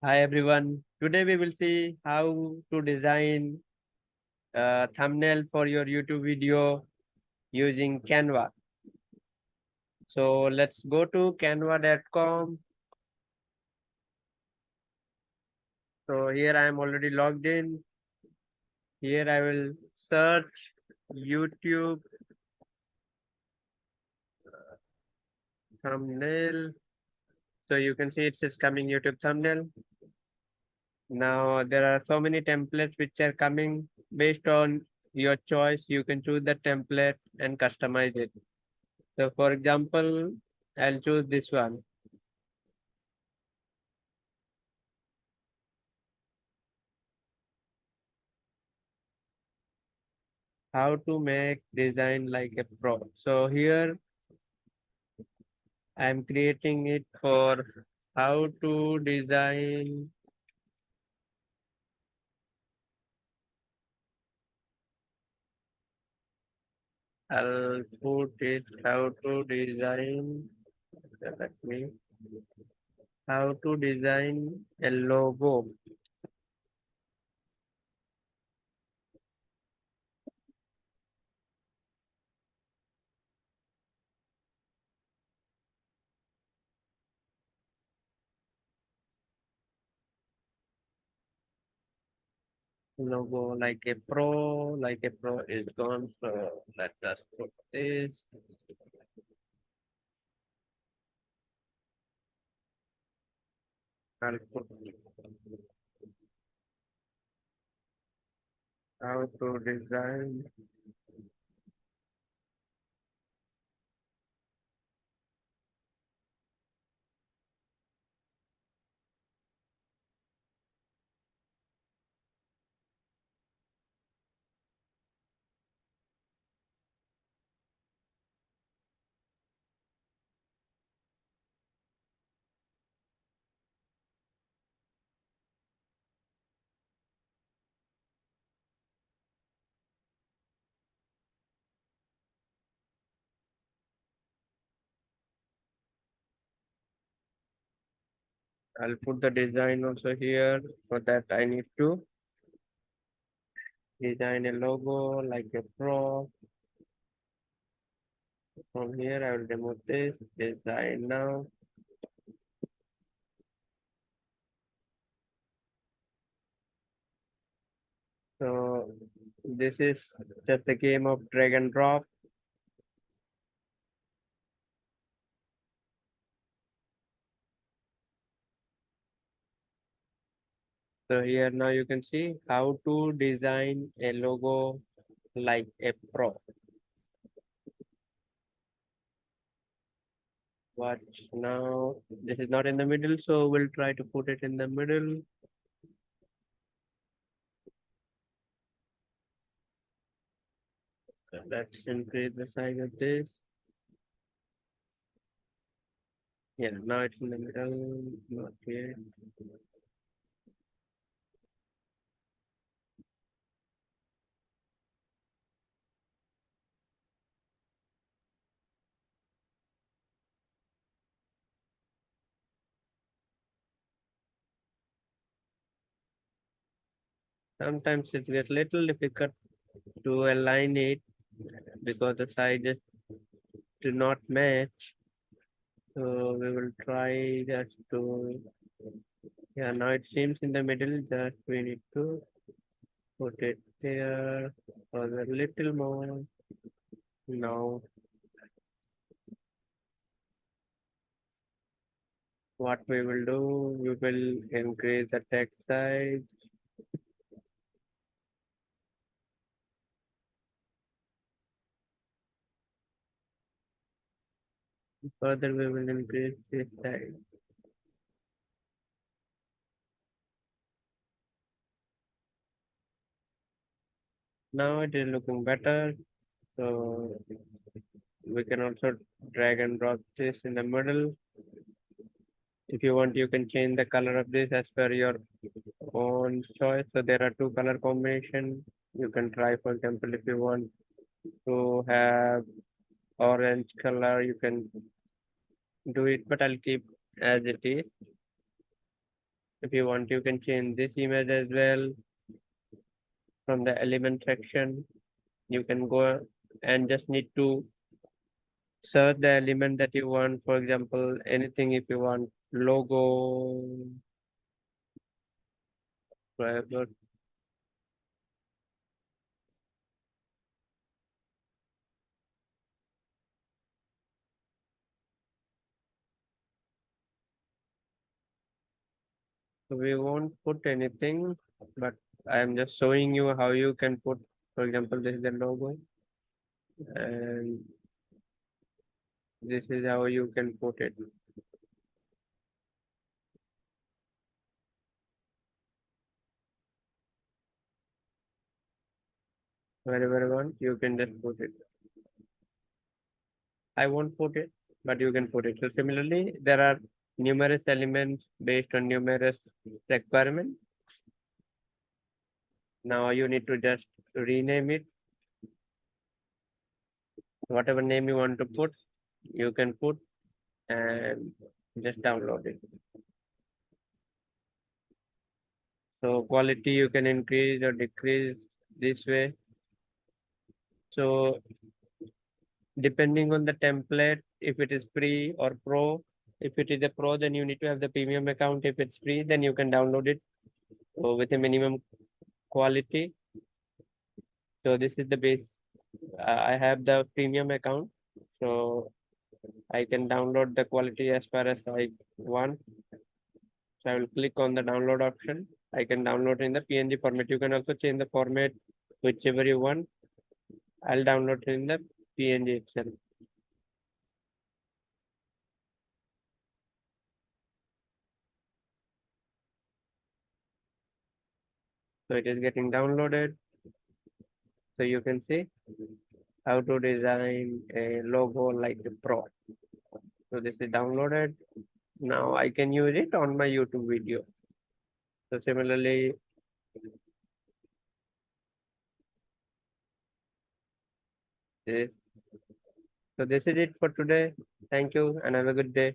Hi everyone. Today we will see how to design a thumbnail for your YouTube video using Canva. So let's go to canva.com. So here I am already logged in. Here I will search YouTube thumbnail. So you can see it says coming YouTube thumbnail. Now there are so many templates which are coming based on your choice. You can choose the template and customize it. So for example, I'll choose this one. How to make design like a pro. So here I'm creating it for how to design. I'll put it how to design. Let me how to design a logo. Logo like a pro is gone. So let us put this. I'll put how to design I'll put the design also here. For that I need to design a logo like a pro. From here, I will remove this design now. So this is just a game of drag and drop. So here now you can see how to design a logo like a pro. Watch now. This is not in the middle, so we'll try to put it in the middle. Let's increase the size of this. Yeah, now it's in the middle, not here. Sometimes it gets little difficult to align it because the sizes do not match. So we will try just to, yeah, now it seems in the middle, just we need to put it there for a little more. Now, what we will do, we will increase the text size. Further, we will increase this size. Now it is looking better. So we can also drag and drop this in the middle. If you want, you can change the color of this as per your own choice. So there are two color combination. You can try, for example, if you want to have orange color, you can do it, but I'll keep as it is. If you want, you can change this image as well from the element section. You can go and just need to search the element that you want. For example, anything if you want logo, whatever. So we won't put anything, but I am just showing you how you can put, for example, this is the logo and this is how you can put it. Wherever you want, you can just put it. I won't put it, but you can put it. So similarly, there are numerous elements based on numerous requirements. Now you need to just rename it. Whatever name you want to put, you can put and just download it. So quality you can increase or decrease this way. So depending on the template, if it is free or pro, if it is a pro, then you need to have the premium account. If it's free, then you can download it with a minimum quality. So this is the base. I have the premium account, so I can download the quality as far as I want. So I will click on the download option. I can download in the PNG format. You can also change the format whichever you want. I'll download in the PNG itself. So it is getting downloaded. So you can see how to design a logo like the pro. So this is downloaded. Now I can use it on my YouTube video. So similarly, this, so this is it for today. Thank you and have a good day.